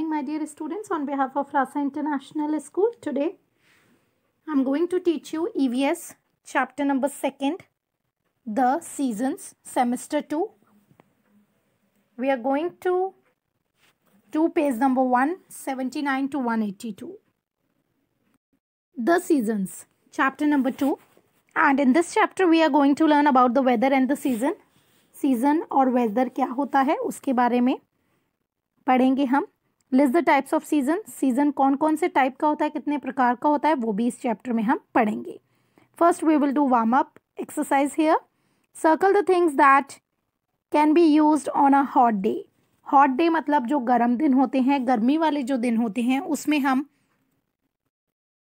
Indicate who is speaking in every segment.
Speaker 1: morning, my dear students. On behalf of Rasa International School, today I'm going to teach you EVS chapter number 2nd, the seasons, semester 2. We are going to do page number 179 to 182. The seasons, chapter number 2. And in this chapter, we are going to learn about the weather and the season. Season और weather क्या होता है उसके बारे में पढ़ेंगे हम. List the types off season. Season कौन कौन से टाइप का होता है, कितने प्रकार का होता है, वो भी इस चैप्टर में हम पढ़ेंगे. First we will do warm up exercise here. Circle the things that can be used on a hot day. Hot day मतलब जो गर्म दिन होते हैं, गर्मी वाले जो दिन होते हैं, उसमें हम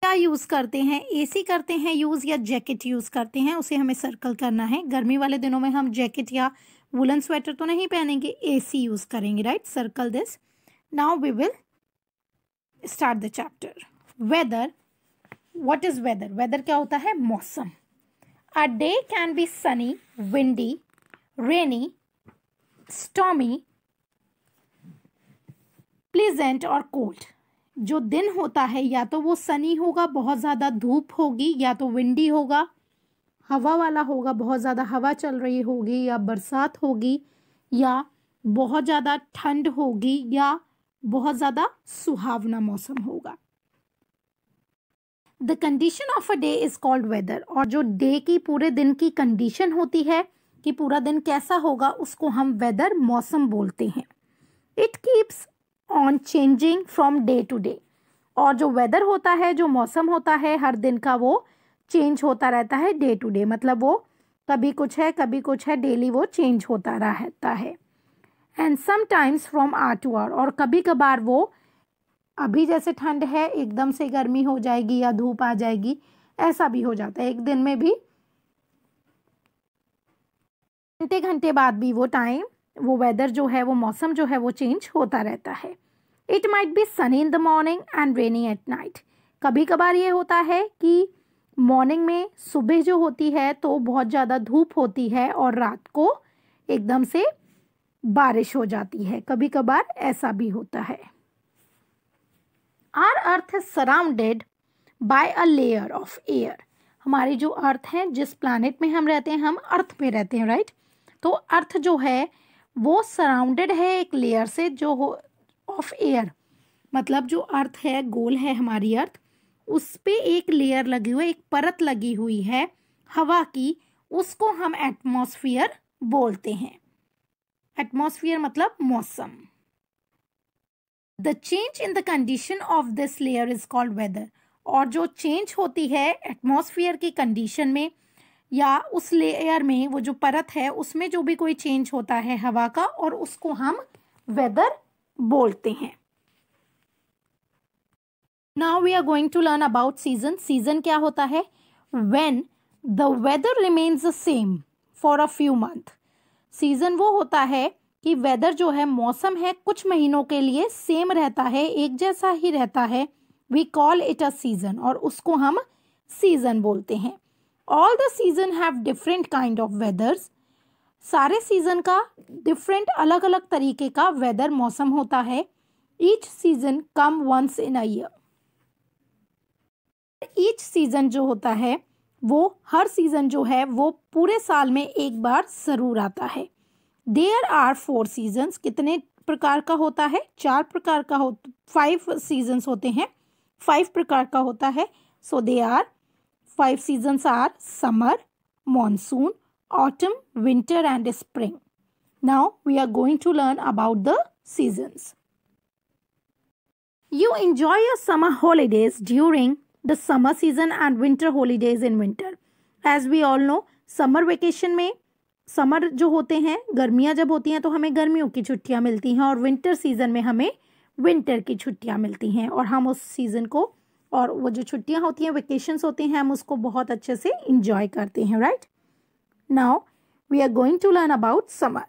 Speaker 1: क्या यूज़ करते हैं, एसी करते हैं यूज़ या जैकेट यूज़ करते हैं, उसे हमें सर्कल करना है. गर्मी वाले दिनों में हम जैकेट या वुलन स्वेटर तो नहीं पहनेंगे, एसी यूज़ करेंगे, right. Circle this. Now we will start the chapter. Weather. What is weather? Weather क्या होता है? मौसम. A day can be sunny, windy, rainy, stormy, pleasant और कोल्ड. जो दिन होता है या तो वो सनी होगा, बहुत ज़्यादा धूप होगी, या तो विंडी होगा, हवा वाला होगा, बहुत ज़्यादा हवा चल रही होगी, या बरसात होगी, या बहुत ज़्यादा ठंड होगी, या बहुत ज़्यादा सुहावना मौसम होगा. The condition of a day is called weather. और जो डे की, पूरे दिन की कंडीशन होती है कि पूरा दिन कैसा होगा, उसको हम वेदर, मौसम बोलते हैं. It keeps on changing from day to day. और जो वेदर होता है, जो मौसम होता है, हर दिन का वो चेंज होता रहता है डे टू डे. मतलब वो कभी कुछ है, कभी कुछ है, डेली वो चेंज होता रहता है. And sometimes from hour to hour. और कभी कभार वो, अभी जैसे ठंड है एकदम से गर्मी हो जाएगी या धूप आ जाएगी, ऐसा भी हो जाता है. एक दिन में भी घंटे घंटे बाद भी वो टाइम, वो वेदर जो है, वो मौसम जो है, वो चेंज होता रहता है. It might be Sunny in the morning and rainy at night. कभी कभार ये होता है कि मॉर्निंग में, सुबह जो होती है तो बहुत ज़्यादा धूप होती है और रात को एकदम से बारिश हो जाती है. कभी कभार ऐसा भी होता है. Our earth is surrounded by a layer of air. हमारी जो अर्थ है, जिस प्लैनेट में हम रहते हैं, हम अर्थ पे रहते हैं, राइट. तो अर्थ जो है वो सराउंडेड है एक लेयर से, जो हो ऑफ एयर. मतलब जो अर्थ है, गोल है हमारी अर्थ, उस पे एक लेयर लगी हुई, एक परत लगी हुई है हवा की, उसको हम एटमॉस्फेयर बोलते हैं. एटमॉस्फेयर मतलब मौसम. The change in the condition of this layer is called weather. और जो चेंज होती है एटमॉस्फेयर की कंडीशन में या उस लेयर में, वो जो परत है उसमें जो भी कोई चेंज होता है हवा का, और उसको हम वेदर बोलते हैं. Now we are going to learn about season. Season क्या होता है? When the weather remains the same for a few month. Season वो होता है कि वेदर जो है, मौसम है, कुछ महीनों के लिए सेम रहता है, एक जैसा ही रहता है. We call it a season. और उसको हम सीजन बोलते हैं. All the season have different kind of weathers. सारे सीजन का डिफरेंट, अलग अलग तरीके का वेदर, मौसम होता है. Each season come once in a year. Each season जो होता है, वो हर सीजन जो है वो पूरे साल में एक बार जरूर आता है. There are 4 seasons. कितने प्रकार का होता है? 4 प्रकार का 5 सीजन्स होते हैं, 5 प्रकार का होता है. So they are 5 seasons are summer, monsoon, autumn, winter and spring. Now we are going to learn about the seasons. You enjoy your summer holidays during the summer season and winter holidays in winter. As we all know, summer vacation में, summer जो होते हैं, गर्मियाँ जब होती हैं तो हमें गर्मियों की छुट्टियाँ मिलती हैं, और विंटर सीजन में हमें विंटर की छुट्टियाँ मिलती हैं. और हम उस सीजन को, और वो जो छुट्टियाँ होती हैं, वेकेशंस होती हैं, हम उसको बहुत अच्छे से इंजॉय करते हैं, right. Now we are going to learn about summer.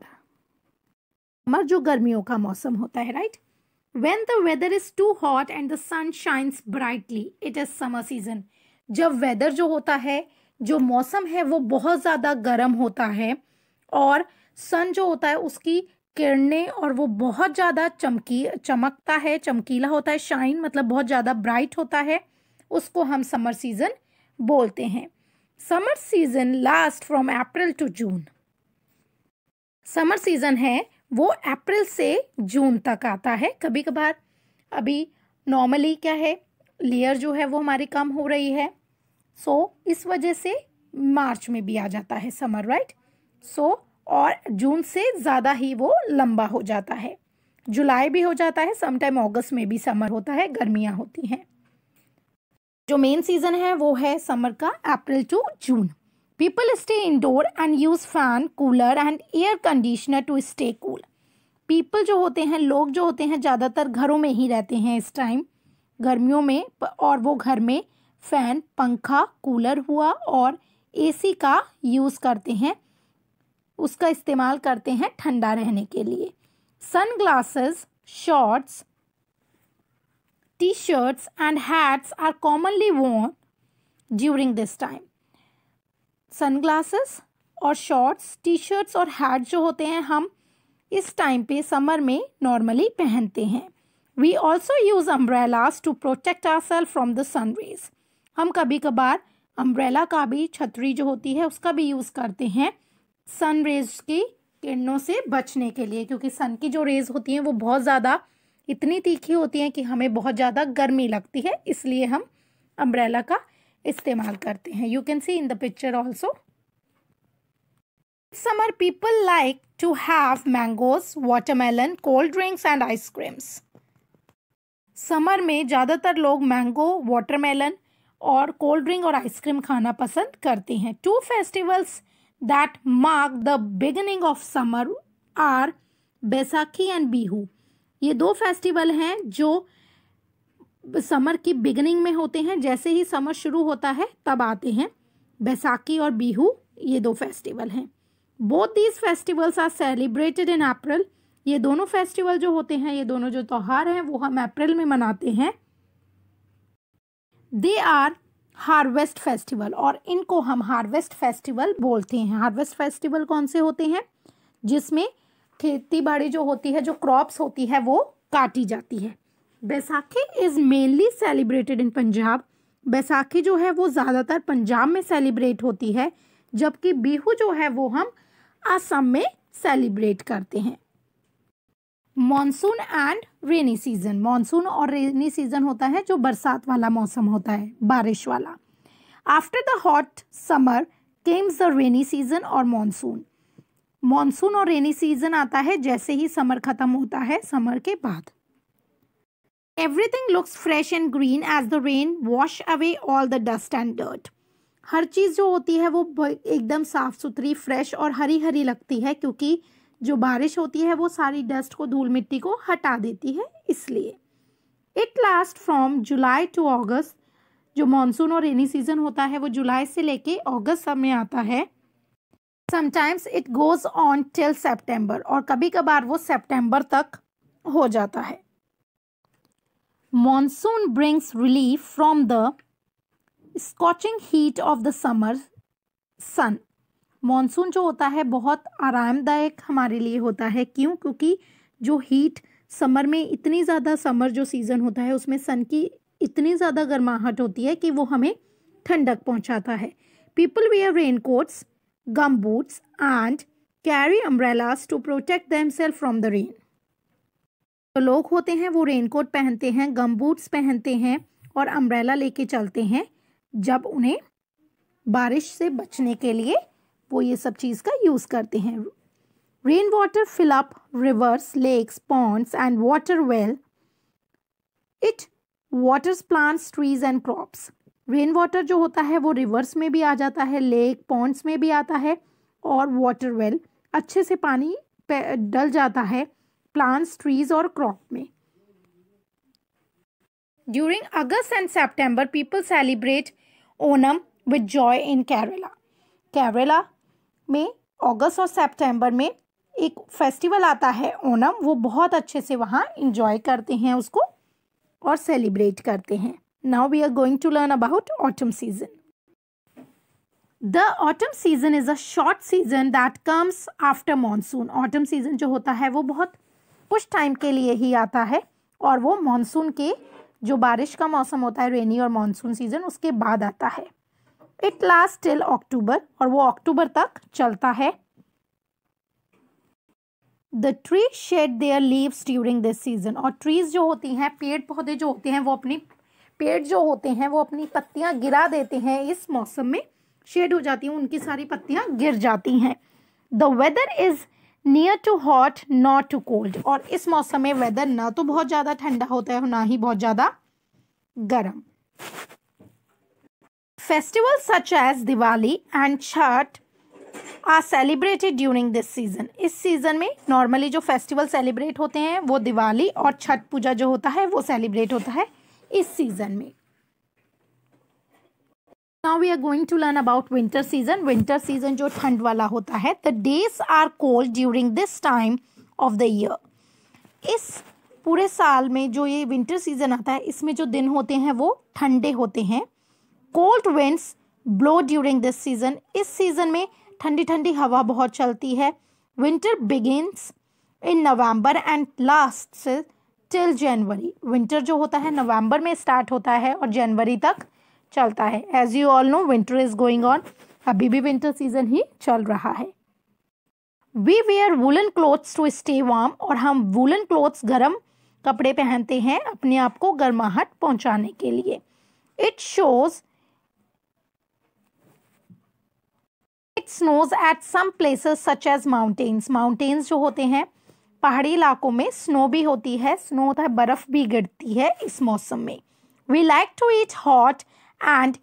Speaker 1: Summer जो गर्मियों का मौसम होता है, right? When the weather is too hot and the sun shines brightly, it is summer season. जब वेदर जो होता है, जो मौसम है, वो बहुत ज़्यादा गर्म होता है और सन जो होता है उसकी किरणें और वो बहुत ज़्यादा चमकता है, चमकीला होता है, शाइन मतलब बहुत ज़्यादा ब्राइट होता है, उसको हम समर सीजन बोलते हैं। Summer season last from April to June. Summer season है वो अप्रैल से जून तक आता है। कभी कभार अभी नॉर्मली क्या है, लेयर जो है वो हमारी कम हो रही है, सो इस वजह से मार्च में भी आ जाता है समर, राइट। सो और जून से ज़्यादा ही वो लंबा हो जाता है, जुलाई भी हो जाता है, समटाइम अगस्त में भी समर होता है, गर्मियाँ होती हैं। जो मेन सीजन है वो है समर का April to June. People stay indoor and use fan, cooler and air conditioner to stay cool. People जो होते हैं, लोग जो होते हैं, ज़्यादातर घरों में ही रहते हैं इस टाइम गर्मियों में, और वो घर में फैन, पंखा, कूलर हुआ और एसी का यूज़ करते हैं, उसका इस्तेमाल करते हैं ठंडा रहने के लिए। Sunglasses, shorts, T shirts and hats are commonly worn during this time. Sunglasses और शॉर्ट्स, टी शर्ट्स और हैट जो होते हैं हम इस टाइम पे समर में नॉर्मली पहनते हैं। We also use umbrellas to protect ourselves from the sun rays. हम कभी कभार अम्ब्रेला का भी, छतरी जो होती है उसका भी यूज़ करते हैं सन रेज की किरणों से बचने के लिए, क्योंकि सन की जो रेज होती हैं वो बहुत ज़्यादा इतनी तीखी होती हैं कि हमें बहुत ज़्यादा गर्मी लगती है, इसलिए हम अम्ब्रेला का इस्तेमाल करते हैं। You can see in the picture also. Summer people like to have mangoes, watermelon, cold drinks and ice creams. Summer में ज़्यादातर लोग मैंगो, वाटरमेलन और कोल्ड ड्रिंक और आइसक्रीम खाना पसंद करते हैं। Two festivals that mark the beginning of summer are Baisakhi and Bihu. ये दो फेस्टिवल हैं जो समर की बिगिनिंग में होते हैं, जैसे ही समर शुरू होता है तब आते हैं। बैसाखी और बिहू ये दो फेस्टिवल हैं। Both these festivals are celebrated in April. ये दोनों फेस्टिवल जो होते हैं, ये दोनों जो त्यौहार हैं वो हम अप्रैल में मनाते हैं। दे आर हार्वेस्ट फेस्टिवल, और इनको हम हार्वेस्ट फेस्टिवल बोलते हैं। हार्वेस्ट फेस्टिवल कौन से होते हैं? जिसमें खेती बाड़ी जो होती है, जो क्रॉप्स होती है वो काटी जाती है। Baisakhi is mainly celebrated in Punjab. Baisakhi जो है वो ज़्यादातर पंजाब में सेलिब्रेट होती है, जबकि बिहू जो है वो हम असम में सेलिब्रेट करते हैं। Monsoon and rainy season. Monsoon और रेनी सीजन होता है जो बरसात वाला मौसम होता है, बारिश वाला। After the hot summer Kemps the rainy season और मॉनसून। मॉनसून और रेनी सीजन आता है जैसे ही समर खत्म होता है, समर के बाद। Everything looks fresh and green as the rain wash away all the dust and dirt. हर चीज़ जो होती है वो एकदम साफ सुथरी, फ्रेश और हरी हरी लगती है, क्योंकि जो बारिश होती है वो सारी डस्ट को, धूल मिट्टी को हटा देती है, इसलिए। It last from July to August. जो मानसून और रेनी सीजन होता है वो जुलाई से लेके अगस्त में आता है। Sometimes it goes on till September, और कभी कभार वो सितंबर तक हो जाता है। Monsoon brings relief from the scorching heat of the summer sun. Monsoon जो होता है बहुत आरामदायक हमारे लिए होता है। क्यों? क्योंकि जो हीट समर में, इतनी ज़्यादा समर जो सीज़न होता है उसमें सन की इतनी ज़्यादा गर्माहट होती है कि वो हमें ठंडक पहुंचाता है। People wear rain coats, gum boots and carry umbrellas to protect themself from the rain. तो लोग होते हैं वो रेन कोट पहनते हैं, गम बूट्स पहनते हैं और अम्ब्रेला लेके चलते हैं, जब उन्हें बारिश से बचने के लिए वो ये सब चीज़ का यूज़ करते हैं। Rain water fill up rivers, lakes, ponds and water well. It waters plants, trees and crops. Rain water जो होता है वो रिवर्स में भी आ जाता है, लेक, पॉन्ड्स में भी आता है, और वाटर वेल अच्छे से पानी डल जाता है प्लांट्स, ट्रीज और क्रॉप में। During August and September people celebrate Onam with joy in Kerala. Kerala में अगस्त और सितंबर में एक फेस्टिवल आता है ओनम, वो बहुत अच्छे से वहाँ इंजॉय करते हैं उसको और सेलिब्रेट करते हैं। Now we are going to learn about autumn season. The autumn season is a short season that comes after monsoon. Autumn season जो होता है वो बहुत कुछ टाइम के लिए ही आता है और वो मॉनसून के जो बारिश का मौसम होता है, रेनी और मॉनसून सीजन, उसके बाद आता है। इट लास्ट टिल अक्टूबर, और वो अक्टूबर तक चलता है। The tree shade there leaves during this season. और ट्रीज जो होती हैं, पेड़ पौधे जो होते हैं, वो अपनी पत्तियां गिरा देते हैं इस मौसम में, शेड हो जाती हैं, उनकी सारी पत्तियां गिर जाती हैं। The weather is neither too hot nor too cold. और इस मौसम में वेदर ना तो बहुत ज़्यादा ठंडा होता है और ना ही बहुत ज़्यादा गर्म। Festivals such as Diwali and Chhath are celebrated during this season. इस सीजन में नॉर्मली जो फेस्टिवल सेलिब्रेट होते हैं वो दिवाली और छठ पूजा जो होता है वो सेलिब्रेट होता है इस सीजन में। Now we are going to learn about winter season. Winter season जो ठंड वाला होता है। The days are cold during this time of the year. इस पूरे साल में जो ये विंटर सीजन आता है, इसमें जो दिन होते हैं वो ठंडे होते हैं। Cold winds blow during this season. इस सीजन में ठंडी ठंडी हवा बहुत चलती है। Winter begins in November and lasts till January. Winter जो होता है नवंबर में स्टार्ट होता है और जनवरी तक चलता है। As you all know winter is going on. अभी भी विंटर सीजन ही चल रहा है। We wear woollen clothes to stay warm. और हम वुलन क्लोथ्स, गर्म कपड़े पहनते हैं अपने आप को गर्माहट पहुंचाने के लिए। It shows it snows at some places such as mountains. Mountains जो होते हैं, पहाड़ी इलाकों में स्नो भी होती है, स्नो होता है, बर्फ भी गिरती है इस मौसम में। We like to eat hot and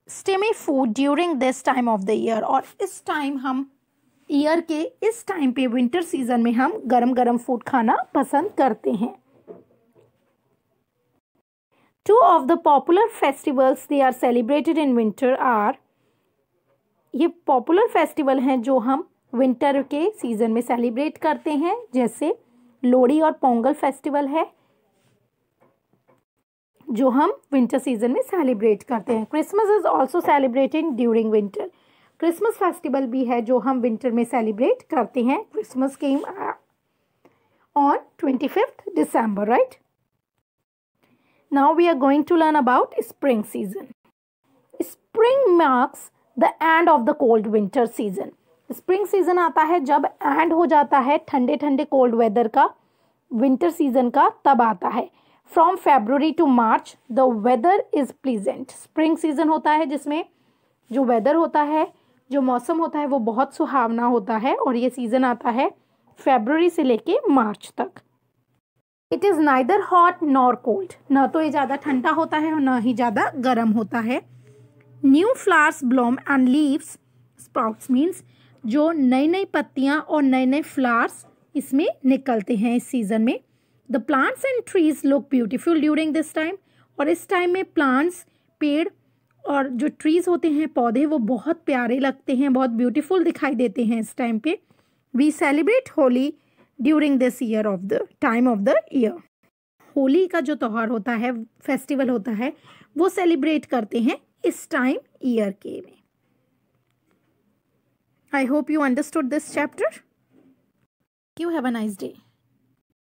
Speaker 1: steamy food during this time of the year. और इस टाइम हम ईयर के इस टाइम पे विंटर सीजन में हम गरम गरम फूड खाना पसंद करते हैं। Two of the popular festivals they are celebrated in winter are. ये पॉपुलर फेस्टिवल हैं जो हम विंटर के सीजन में सेलिब्रेट करते हैं, जैसे लोहड़ी और पोंगल फेस्टिवल है जो हम विंटर सीजन में सेलिब्रेट करते हैं। Christmas is also celebrated during winter. Christmas festival भी है जो हम विंटर में सेलिब्रेट करते हैं। Christmas came on 25th December, right? Now we are going to learn about spring season. Spring marks the end of the cold winter season. Spring season आता है जब एंड हो जाता है ठंडे ठंडे कोल्ड वेदर का, विंटर सीजन का तब आता है। From February to March the weather is pleasant. Spring season होता है जिसमें जो वेदर होता है, जो मौसम होता है वो बहुत सुहावना होता है, और ये सीजन आता है फरवरी से लेके मार्च तक। It is neither hot nor cold. ना तो ये ज़्यादा ठंडा होता है और ना ही ज़्यादा गर्म होता है। New flowers Bloom and leaves sprouts means जो नई नई पत्तियाँ और नए नए फ्लावर्स इसमें निकलते हैं इस सीज़न में। The plants and trees look beautiful during this time. और इस टाइम में प्लांट्स, पेड़ और जो ट्रीज होते हैं, पौधे, वो बहुत प्यारे लगते हैं, बहुत ब्यूटीफुल दिखाई देते हैं इस टाइम पे। We celebrate Holi during this year of the time of the year. Holi का जो त्यौहार होता है, फेस्टिवल होता है, वो सेलिब्रेट करते हैं इस टाइम ईयर के में। I hope you understood this chapter. You have a nice day.